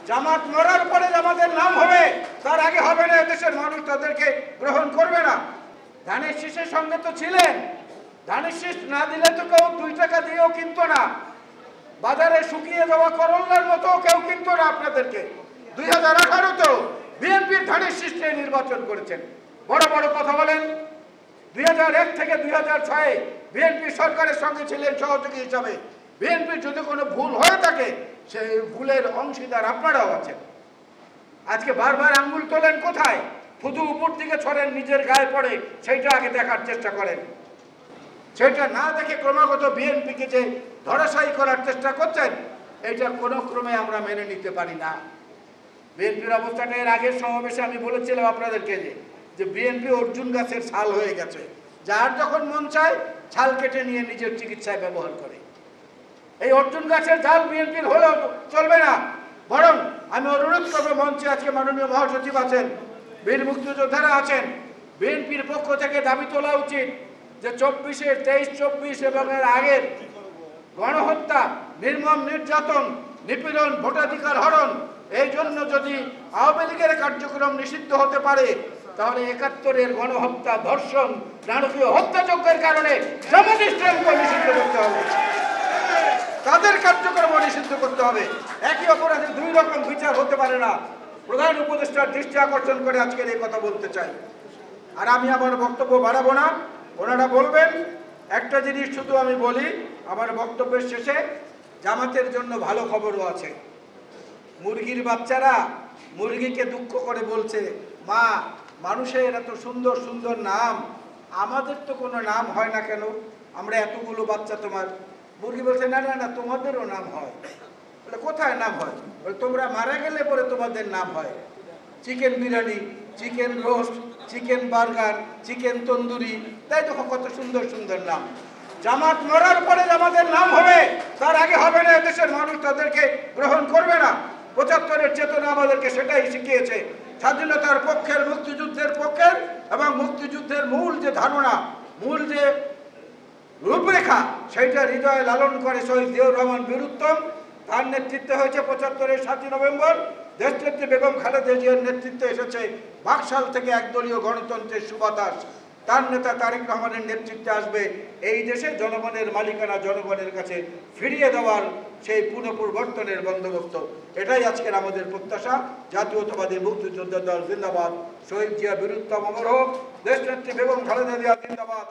জামাত মরার পরে জামাতের নাম হবে, তার আগে হবে না। দেশের মানুষ তাদেরকে গ্রহণ করবে না। ধানের শীষের সঙ্গে তো ছিলেন, ধানের শীষ না দিলে তো কেউ 2 টাকা দিয়েও কিনতো না। বাজারে শুকিয়ে যাওয়া করল্লার মতো কেউ কিনতো না আপনাদেরকে। 2018-তেও বিএনপির ধানের শীষ নিয়ে নির্বাচন করেছেন। বড় বড় কথা বলেন। 2001 থেকে 2006 বিএনপি সরকারের সঙ্গে ছিলেন সহযোগী হিসাবে। বিএনপির যদি কোনো ভুল হয়ে থাকে, সেই ভুলের অংশীদার আপনারাও আছেন। আজকে বারবার আঙ্গুল তোলেন কোথায়? শুধু উপর দিকে ছড়েন, নিজের গায়ে পড়ে সেইটা আগে দেখার চেষ্টা করেন। সেটা না দেখে ক্রমাগত বিএনপিকে যে ধরাশায়ী করার চেষ্টা করছেন, এটা কোনো ক্রমে আমরা মেনে নিতে পারি না। বিএনপির অবস্থাটা এর আগের সমাবেশে আমি বলেছিলাম আপনাদেরকে যে বিএনপি অর্জুন গাছের ছাল হয়ে গেছে। যার যখন মন চায় ছাল কেটে নিয়ে নিজের চিকিৎসায় ব্যবহার করে। এই অর্জুন গাছের ছাল বিএনপির হলেও চলবে না। বরং আমি অনুরোধ করবো, মঞ্চে আজকে মাননীয় মহাসচিব আছেন, বীর মুক্তিযোদ্ধারা আছেন, বিএনপির পক্ষ থেকে দাবি তোলা উচিত যে 23-24 এবং এর আগের গণহত্যা, নির্মম নির্যাতন, নিপীড়ন, ভোটাধিকার হরণ, এই জন্য যদি আওয়ামী লীগের কার্যক্রম নিষিদ্ধ হতে পারে, তাহলে 71-এর গণহত্যা, ধর্ষণ, নারকীয় হত্যাযজ্ঞের কারণে জামাত ইসলামকে নিষিদ্ধ করতে হবে, তাদের কার্যক্রম নিষিদ্ধ করতে হবে। একই অপরাধে 2 রকম বিচার হতে পারে না। প্রধান উপদেষ্টার দৃষ্টি আকর্ষণ করে আজকের এই কথা বলতে চাই। আর আমি আমার বক্তব্য বাড়াবো না, ওনারা বলবেন। একটা জিনিস শুধু আমি বলি আমার বক্তব্যের শেষে, জামাতের জন্য ভালো খবরও আছে। মুরগির বাচ্চারা মুরগিকে দুঃখ করে বলছে, মা, মানুষের এত সুন্দর সুন্দর নাম, আমাদের তো কোনো নাম হয় না কেন? আমরা এতগুলো বাচ্চা তোমার। মুরগি বলছে, না না না, তোমাদেরও নাম হয়। বলে, কোথায় নাম হয়? বলে, তোমরা মারা গেলে পরে তোমাদের নাম হয়। Chicken biryani, chicken roast, chicken burger, chicken tandoori, তাই দেখো কত সুন্দর সুন্দর নাম। জামাত মরার পরে জামাতের নাম হবে, তার আগে হবে না। দেশের মানুষ তাদেরকে গ্রহণ করবে না। 75-এর চেতনা আমাদেরকে সেটাই শিখিয়েছে। স্বাধীনতার পক্ষের, মুক্তিযুদ্ধের পক্ষের এবং মুক্তিযুদ্ধের মূল যে ধারণা, মূল যে রূপরেখা, সেইটা হৃদয়ে লালন করে শহীদ জিয়াউর রহমান বীরুত্তম। তার নেতৃত্বে হয়েছে 75-এর 7ই নভেম্বর। দেশনেত্রী বেগম খালেদা জিয়ার নেতৃত্বে এসেছে বাকশাল থেকে একদলীয় গণতন্ত্রের সুবাতাস। তার নেতা তারেক রহমানের নেতৃত্বে আসবে এই দেশে জনগণের মালিকানা জনগণের কাছে ফিরিয়ে দেওয়ার সেই পুনঃপ্রবর্তনের বন্দোবস্ত। এটাই আজকের আমাদের প্রত্যাশা। জাতীয়তাবাদী মুক্তিযোদ্ধা দল জিন্দাবাদ। শহীদ জিয়া বীরুত্তম অমর হোক। দেশনেত্রী বেগম খালেদা জিয়া জিন্দাবাদ।